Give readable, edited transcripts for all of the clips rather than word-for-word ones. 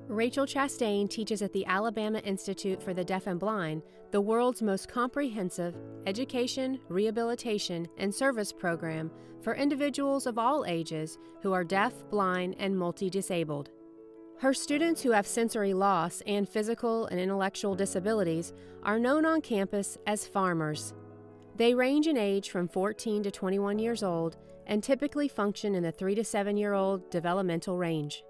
Rachel Chastain teaches at the Alabama Institute for the Deaf and Blind, the world's most comprehensive education, rehabilitation, and service program for individuals of all ages who are deaf, blind, and multi-disabled. Her students who have sensory loss and physical and intellectual disabilities are known on campus as farmers. They range in age from 14 to 21 years old and typically function in the 3 to 7-year-old developmental range.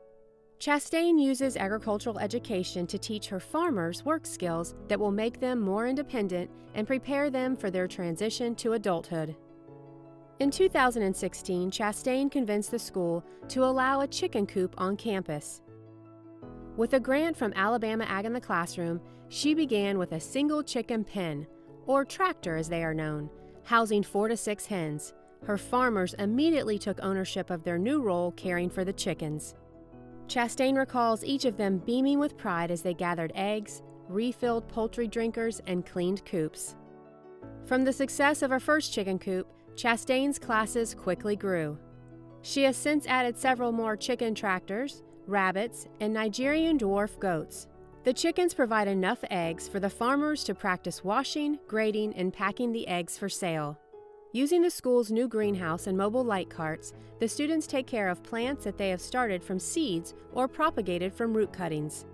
Chastain uses agricultural education to teach her farmers work skills that will make them more independent and prepare them for their transition to adulthood. In 2016, Chastain convinced the school to allow a chicken coop on campus. With a grant from Alabama Ag in the Classroom, she began with a single chicken pen, or tractor as they are known, housing 4 to 6 hens. Her farmers immediately took ownership of their new role caring for the chickens. Chastain recalls each of them beaming with pride as they gathered eggs, refilled poultry drinkers, and cleaned coops. From the success of her first chicken coop, Chastain's classes quickly grew. She has since added several more chicken tractors, rabbits, and Nigerian dwarf goats. The chickens provide enough eggs for the farmers to practice washing, grading, and packing the eggs for sale. Using the school's new greenhouse and mobile light carts, the students take care of plants that they have started from seeds or propagated from root cuttings.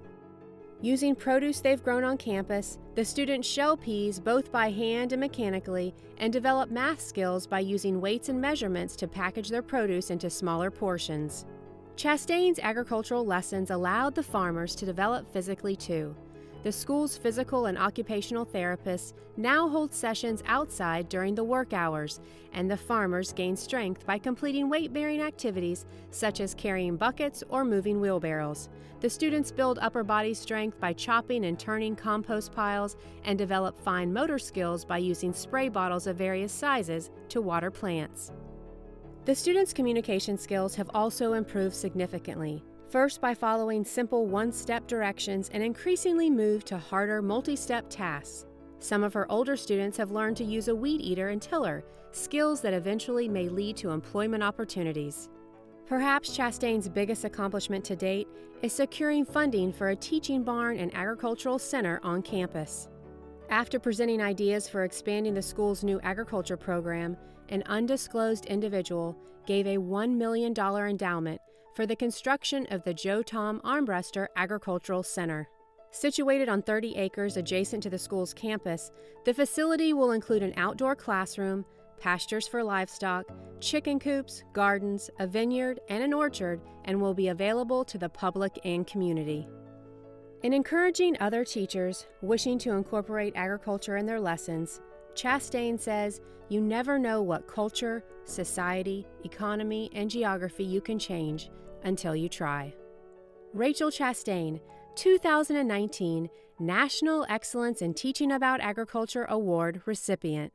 Using produce they've grown on campus, the students shell peas both by hand and mechanically and develop math skills by using weights and measurements to package their produce into smaller portions. Chastain's agricultural lessons allowed the farmers to develop physically too. The school's physical and occupational therapists now hold sessions outside during the work hours, and the farmers gain strength by completing weight-bearing activities such as carrying buckets or moving wheelbarrows. The students build upper body strength by chopping and turning compost piles and develop fine motor skills by using spray bottles of various sizes to water plants. The students' communication skills have also improved significantly. First, by following simple one-step directions and increasingly moved to harder multi-step tasks. Some of her older students have learned to use a weed eater and tiller, skills that eventually may lead to employment opportunities. Perhaps Chastain's biggest accomplishment to date is securing funding for a teaching barn and agricultural center on campus. After presenting ideas for expanding the school's new agriculture program, an undisclosed individual gave a $1 million endowment for the construction of the Joe Tom Armbruster Agricultural Center. Situated on 30 acres adjacent to the school's campus, the facility will include an outdoor classroom, pastures for livestock, chicken coops, gardens, a vineyard, and an orchard, and will be available to the public and community. In encouraging other teachers wishing to incorporate agriculture in their lessons, Chastain says, "You never know what culture, society, economy, and geography you can change until you try." Rachel Chastain, 2019 National Excellence in Teaching About Agriculture Award recipient.